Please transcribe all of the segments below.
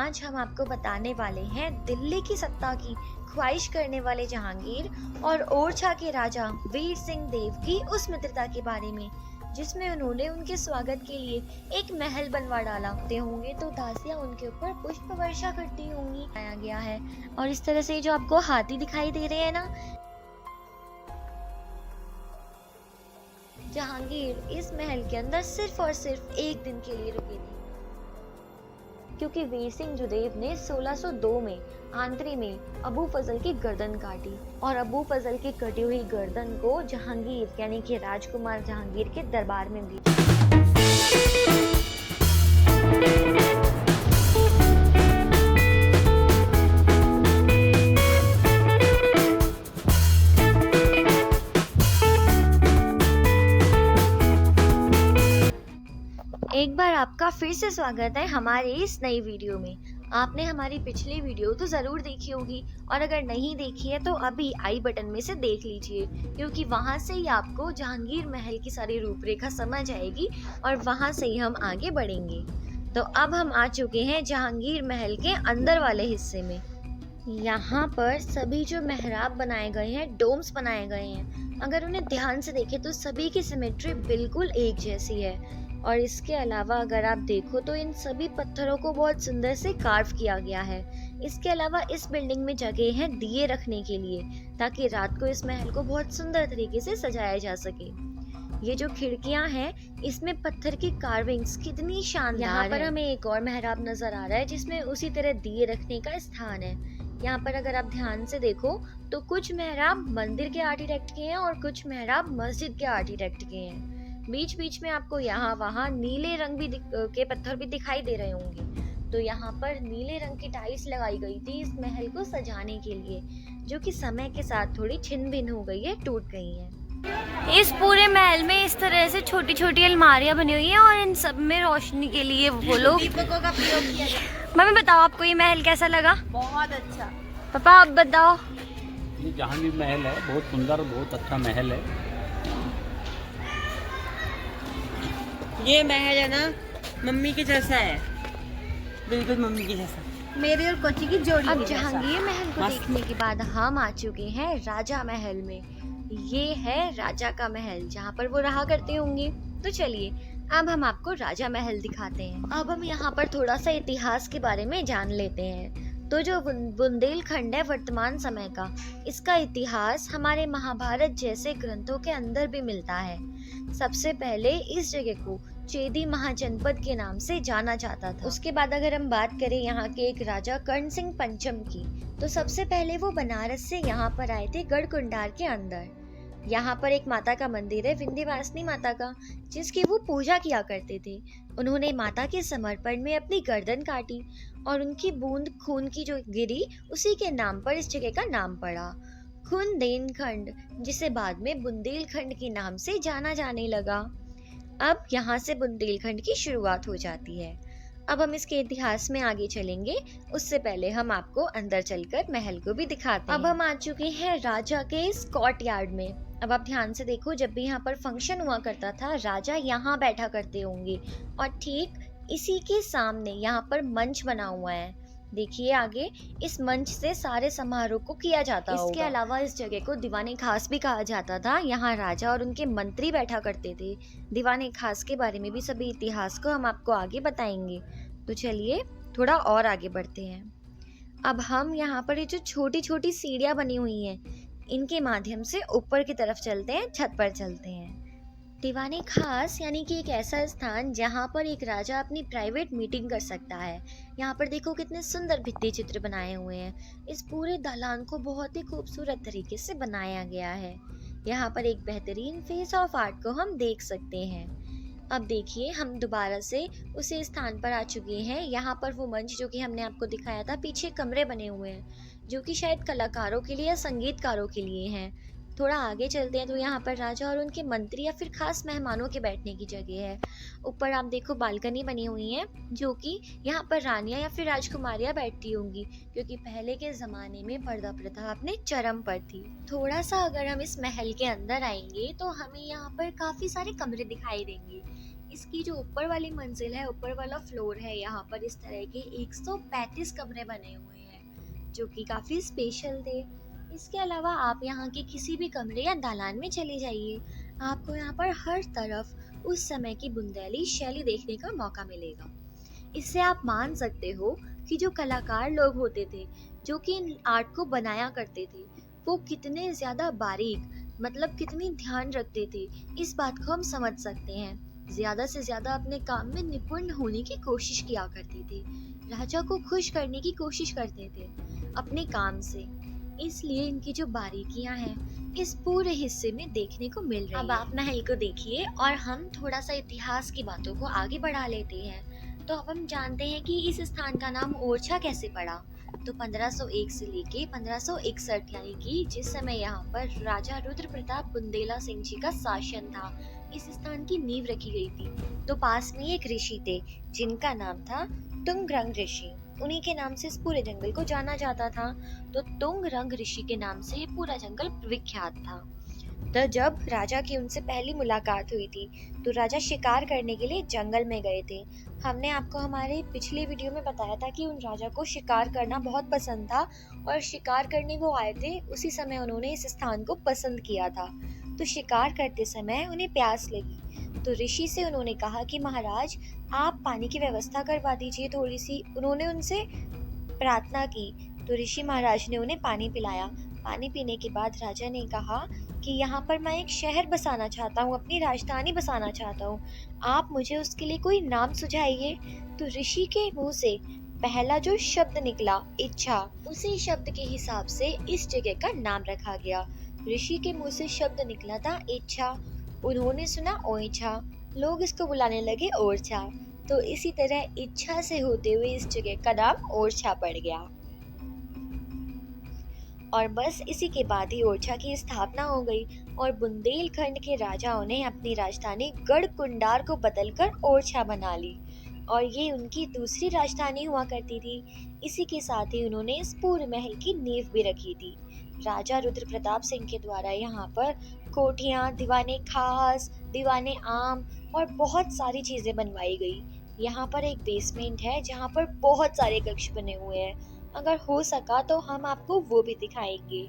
आज हम आपको बताने वाले हैं दिल्ली की सत्ता की ख्वाहिश करने वाले जहांगीर और ओरछा के राजा वीर सिंह देव की उस मित्रता के बारे में, जिसमें उन्होंने उनके स्वागत के लिए एक महल बनवा डाला होंगे तो दासियां उनके ऊपर पुष्प वर्षा करती होंगी। आया गया है और इस तरह से जो आपको हाथी दिखाई दे रहे हैं ना, जहांगीर इस महल के अंदर सिर्फ और सिर्फ एक दिन के लिए रुके थे, क्योंकि वीर सिंह जुदेव ने 1602 में आंतरी में अबू फजल की गर्दन काटी और अबू फजल की कटी हुई गर्दन को जहांगीर यानी कि राजकुमार जहांगीर के दरबार में भेजा। एक बार आपका फिर से स्वागत है हमारे इस नई वीडियो में। आपने हमारी पिछली वीडियो तो ज़रूर देखी होगी और अगर नहीं देखी है तो अभी आई बटन में से देख लीजिए, क्योंकि वहां से ही आपको जहांगीर महल की सारी रूपरेखा समझ आएगी और वहां से ही हम आगे बढ़ेंगे। तो अब हम आ चुके हैं जहांगीर महल के अंदर वाले हिस्से में। यहाँ पर सभी जो मेहराब बनाए गए हैं, डोम्स बनाए गए हैं, अगर उन्हें ध्यान से देखें तो सभी की सिमेट्री बिल्कुल एक जैसी है। और इसके अलावा अगर आप देखो तो इन सभी पत्थरों को बहुत सुंदर से कार्व किया गया है। इसके अलावा इस बिल्डिंग में जगह है दिए रखने के लिए, ताकि रात को इस महल को बहुत सुंदर तरीके से सजाया जा सके। ये जो खिड़कियां हैं, इसमें पत्थर की कार्विंग्स कितनी शानदार है। यहाँ पर हमें एक और मेहराब नजर आ रहा है जिसमें उसी तरह दिए रखने का स्थान है। यहाँ पर अगर आप ध्यान से देखो तो कुछ मेहराब मंदिर के आर्किटेक्ट के हैं और कुछ मेहराब मस्जिद के आर्किटेक्ट के हैं। बीच बीच में आपको यहाँ वहाँ नीले रंग भी के पत्थर भी दिखाई दे रहे होंगे। तो यहाँ पर नीले रंग की टाइल्स लगाई गई थी इस महल को सजाने के लिए, जो कि समय के साथ थोड़ी छिन भिन हो गई है, टूट गई है। इस पूरे महल में इस तरह से छोटी छोटी अलमारियां बनी हुई हैं और इन सब में रोशनी के लिए वो लोग दीपकों का प्रयोग किया गया। मम्मी बताओ, आपको ये महल कैसा लगा? बहुत अच्छा। पापा आप बताओ। ये जहांगीर महल है, बहुत सुंदर, बहुत अच्छा महल है। ये महल है ना, मम्मी के जैसा है, बिल्कुल मम्मी के जैसा, मेरी और कोची की जोड़ी। अब जहांगीर महल को देखने के बाद हम आ चुके हैं राजा महल में। ये है राजा का महल जहाँ पर वो रहा करते होंगे। तो चलिए अब हम आपको राजा महल दिखाते हैं। अब हम यहाँ पर थोड़ा सा इतिहास के बारे में जान लेते हैं। तो जो बुंदेलखंड है वर्तमान समय का, इसका इतिहास हमारे महाभारत जैसे ग्रंथों के अंदर भी मिलता है। सबसे पहले इस जगह को चेदी महाजनपद के नाम से जाना जाता था। उसके बाद अगर हम बात करें यहाँ के एक राजा कर्ण सिंह पंचम की, तो सबसे पहले वो बनारस से यहाँ पर आए थे गढ़कुंडार के अंदर। यहाँ पर एक माता का मंदिर है, विंध्यवासिनी माता का, जिसकी वो पूजा किया करते थे। उन्होंने माता के समर्पण में अपनी गर्दन काटी और उनकी बूंद खून की जो गिरी, उसी के नाम पर इस जगह का नाम पड़ा खुंदेनखंड, जिसे बाद में बुंदेलखंड के नाम से जाना जाने लगा। अब यहाँ से बुंदेलखंड की शुरुआत हो जाती है। अब हम इसके इतिहास में आगे चलेंगे, उससे पहले हम आपको अंदर चलकर महल को भी दिखाते हैं। अब हम आ चुके हैं राजा के स्कॉट यार्ड में। अब आप ध्यान से देखो, जब भी यहाँ पर फंक्शन हुआ करता था, राजा यहाँ बैठा करते होंगे और ठीक इसी के सामने यहाँ पर मंच बना हुआ है। देखिए आगे, इस मंच से सारे समारोह को किया जाता होगा। इसके अलावा इस जगह को दीवाने खास भी कहा जाता था। यहाँ राजा और उनके मंत्री बैठा करते थे। दीवाने खास के बारे में भी सभी इतिहास को हम आपको आगे बताएंगे। तो चलिए थोड़ा और आगे बढ़ते हैं। अब हम यहाँ पर ये जो छोटी छोटी सीढ़ियाँ बनी हुई हैं, इनके माध्यम से ऊपर की तरफ चलते हैं, छत पर चलते हैं। दीवाने खास यानी कि एक ऐसा स्थान जहाँ पर एक राजा अपनी प्राइवेट मीटिंग कर सकता है। यहाँ पर देखो कितने सुंदर भित्ति चित्र बनाए हुए हैं। इस पूरे दालान को बहुत ही खूबसूरत तरीके से बनाया गया है। यहाँ पर एक बेहतरीन फेस ऑफ आर्ट को हम देख सकते हैं। अब देखिए, हम दोबारा से उसी स्थान पर आ चुके हैं। यहाँ पर वो मंच जो कि हमने आपको दिखाया था, पीछे कमरे बने हुए हैं जो कि शायद कलाकारों के लिए या संगीतकारों के लिए हैं। थोड़ा आगे चलते हैं तो यहाँ पर राजा और उनके मंत्री या फिर खास मेहमानों के बैठने की जगह है। ऊपर आप देखो बालकनी बनी हुई है, जो कि यहाँ पर रानियां या फिर राजकुमारियां बैठती होंगी, क्योंकि पहले के ज़माने में पर्दा प्रथा अपने चरम पर थी। थोड़ा सा अगर हम इस महल के अंदर आएंगे तो हमें यहाँ पर काफ़ी सारे कमरे दिखाई देंगे। इसकी जो ऊपर वाली मंजिल है, ऊपर वाला फ्लोर है, यहाँ पर इस तरह के 135 कमरे बने हुए हैं जो कि काफ़ी स्पेशल थे। इसके अलावा आप यहाँ के किसी भी कमरे या दालान में चले जाइए, आपको यहाँ पर हर तरफ उस समय की बुंदेली शैली देखने का मौका मिलेगा। इससे आप मान सकते हो कि जो कलाकार लोग होते थे जो कि इन आर्ट को बनाया करते थे, वो कितने ज़्यादा बारीक, मतलब कितनी ध्यान रखते थे, इस बात को हम समझ सकते हैं। ज़्यादा से ज़्यादा अपने काम में निपुण होने की कोशिश किया करते थे, राजा को खुश करने की कोशिश करते थे अपने काम से। इसलिए इनकी जो बारीकियां हैं इस पूरे हिस्से में देखने को मिल रही है। अब आप महल को देखिए और हम थोड़ा सा इतिहास की बातों को आगे बढ़ा लेते हैं। तो अब हम जानते हैं कि इस स्थान का नाम ओरछा कैसे पड़ा। तो 1501 से लेके 1561 यानी कि जिस समय यहाँ पर राजा रुद्र प्रताप बुंदेला सिंह जी का शासन था, इस स्थान की नींव रखी गई थी। तो पास में एक ऋषि थे जिनका नाम था तुंगरंग ऋषि, उन्हीं के नाम से इस पूरे जंगल को जाना जाता था। तो तुंगरंग ऋषि के नाम से ये पूरा जंगल विख्यात था। तो जब राजा की उनसे पहली मुलाकात हुई थी तो राजा शिकार करने के लिए जंगल में गए थे। हमने आपको हमारे पिछले वीडियो में बताया था कि उन राजा को शिकार करना बहुत पसंद था और शिकार करने वो आए थे, उसी समय उन्होंने इस स्थान को पसंद किया था। तो शिकार करते समय उन्हें प्यास लगी तो ऋषि से उन्होंने कहा कि महाराज आप पानी की व्यवस्था करवा दीजिए थोड़ी सी। उन्होंने उनसे प्रार्थना की तो ऋषि महाराज ने उन्हें पानी पिलाया। पानी पीने के बाद राजा ने कहा कि यहाँ पर मैं एक शहर बसाना चाहता हूँ, अपनी राजधानी बसाना चाहता हूँ, आप मुझे उसके लिए कोई नाम सुझाइए। तो ऋषि के मुंह से पहला जो शब्द निकला इच्छा, उसी शब्द के हिसाब से इस जगह का नाम रखा गया। ऋषि के मुंह से शब्द निकला था इच्छा, उन्होंने सुना ओइछा, लोग इसको बुलाने लगे ओरछा। तो इसी तरह इच्छा से होते हुए इस जगह का नाम ओरछा पड़ गया। और बस इसी के बाद ही ओरछा की स्थापना हो गई और बुंदेलखंड के राजाओं ने अपनी राजधानी गढ़कुंडार को बदलकर ओरछा बना ली और ये उनकी दूसरी राजधानी हुआ करती थी। इसी के साथ ही उन्होंने इस पूरे महल की नींव भी रखी थी। राजा रुद्र प्रताप सिंह के द्वारा यहाँ पर कोठियाँ, दीवाने खास, दीवाने आम और बहुत सारी चीजें बनवाई गई। यहाँ पर एक बेसमेंट है जहाँ पर बहुत सारे कक्ष बने हुए हैं, अगर हो सका तो हम आपको वो भी दिखाएंगे।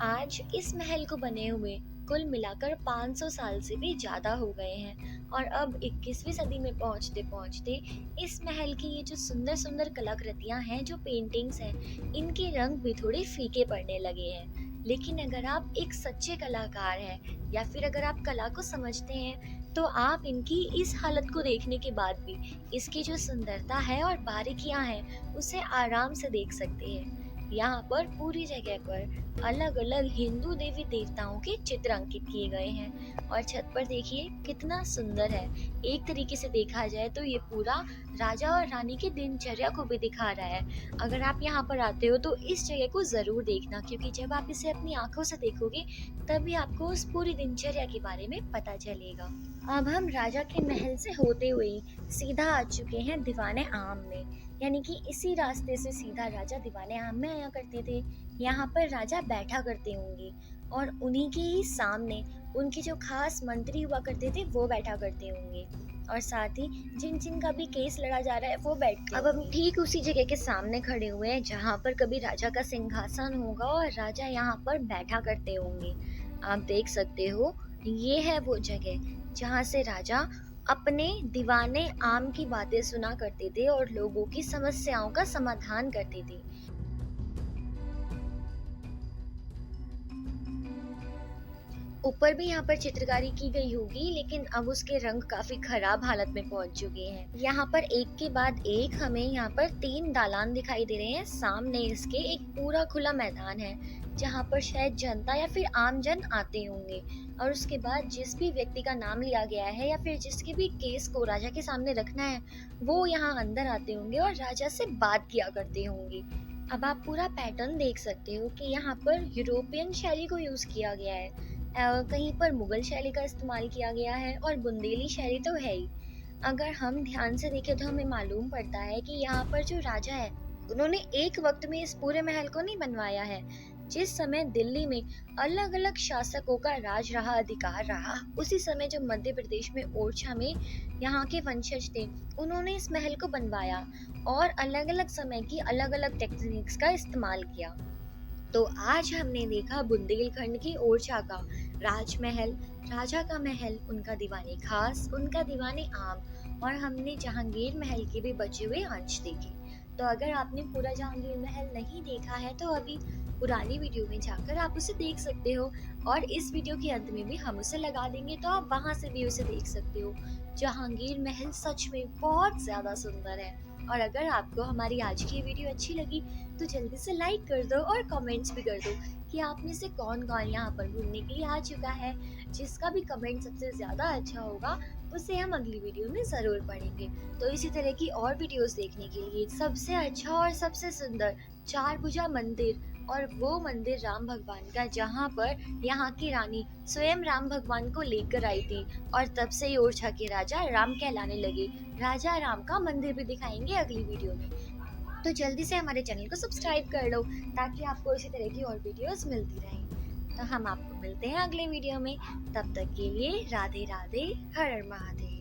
आज इस महल को बने हुए कुल मिलाकर 500 साल से भी ज़्यादा हो गए हैं और अब 21वीं सदी में पहुंचते पहुंचते इस महल की ये जो सुंदर सुंदर कलाकृतियां हैं, जो पेंटिंग्स हैं, इनके रंग भी थोड़े फीके पड़ने लगे हैं। लेकिन अगर आप एक सच्चे कलाकार हैं या फिर अगर आप कला को समझते हैं तो आप इनकी इस हालत को देखने के बाद भी इसकी जो सुंदरता है और बारीकियां हैं उसे आराम से देख सकते हैं। यहाँ पर पूरी जगह पर अलग अलग हिंदू देवी देवताओं के चित्र अंकित किए गए हैं और छत पर देखिए कितना सुंदर है। एक तरीके से देखा जाए तो ये पूरा राजा और रानी की दिनचर्या को भी दिखा रहा है। अगर आप यहाँ पर आते हो तो इस जगह को जरूर देखना, क्योंकि जब आप इसे अपनी आंखों से देखोगे तभी आपको उस पूरी दिनचर्या के बारे में पता चलेगा। अब हम राजा के महल से होते हुए सीधा आ चुके हैं दीवाने आम में, यानी कि इसी रास्ते से सीधा राजा दीवाने आम में आया करते थे। यहाँ पर राजा बैठा करते होंगे और उन्हीं के ही सामने उनके जो खास मंत्री हुआ करते थे वो बैठा करते होंगे और साथ ही जिन जिन का भी केस लड़ा जा रहा है वो बैठते। अब हम ठीक उसी जगह के सामने खड़े हुए हैं जहाँ पर कभी राजा का सिंहासन होगा और राजा यहाँ पर बैठा करते होंगे। आप देख सकते हो ये है वो जगह जहाँ से राजा अपने दीवाने आम की बातें सुना करते थे और लोगों की समस्याओं का समाधान करते थे। ऊपर भी यहाँ पर चित्रकारी की गई होगी, लेकिन अब उसके रंग काफी खराब हालत में पहुंच चुके हैं। यहाँ पर एक के बाद एक हमें यहाँ पर 3 दालान दिखाई दे रहे हैं। सामने इसके एक पूरा खुला मैदान है जहाँ पर शायद जनता या फिर आम जन आते होंगे और उसके बाद जिस भी व्यक्ति का नाम लिया गया है या फिर जिसके भी केस को राजा के सामने रखना है वो यहाँ अंदर आते होंगे और राजा से बात किया करते होंगे। अब आप पूरा पैटर्न देख सकते हो कि यहाँ पर यूरोपियन शैली को यूज किया गया है, कहीं पर मुगल शैली का इस्तेमाल किया गया है और बुंदेली शैली तो है ही। अगर हम ध्यान से देखें तो हमें मालूम पड़ता है कि यहाँ पर जो राजा है उन्होंने एक वक्त में इस पूरे महल को नहीं बनवाया है, जिस समय दिल्ली में अलग अलग शासकों का राज रहा, अधिकार रहा, उसी समय जो मध्य प्रदेश में ओरछा में यहाँ के वंशज थे, उन्होंने इस महल को बनवाया और अलग अलग समय की अलग अलग टेक्निक्स का इस्तेमाल किया। तो आज हमने देखा बुंदेलखंड की ओरछा का राजमहल, राजा का महल, उनका दीवाने खास, उनका दीवाने आम, और हमने जहांगीर महल के भी बचे हुए अंश देखे। तो अगर आपने पूरा जहांगीर महल नहीं देखा है तो अभी पुरानी वीडियो में जाकर आप उसे देख सकते हो, और इस वीडियो के अंत में भी हम उसे लगा देंगे तो आप वहां से भी उसे देख सकते हो। जहांगीर महल सच में बहुत ज्यादा सुंदर है। और अगर आपको हमारी आज की वीडियो अच्छी लगी तो जल्दी से लाइक कर दो और कमेंट्स भी कर दो कि आप में से कौन कौन यहाँ पर घूमने के लिए आ चुका है। जिसका भी कमेंट सबसे ज़्यादा अच्छा होगा उसे हम अगली वीडियो में ज़रूर पढ़ेंगे। तो इसी तरह की और वीडियोस देखने के लिए सबसे अच्छा और सबसे सुंदर चार भुजा मंदिर, और वो मंदिर राम भगवान का जहाँ पर यहाँ की रानी स्वयं राम भगवान को लेकर आई थी, और तब से ही ओरछा के राजा राम कहलाने लगे। राजा राम का मंदिर भी दिखाएंगे अगली वीडियो में। तो जल्दी से हमारे चैनल को सब्सक्राइब कर लो ताकि आपको इसी तरह की और वीडियोस मिलती रहें। तो हम आपको मिलते हैं अगले वीडियो में। तब तक के लिए राधे राधे, हर हर महादेव।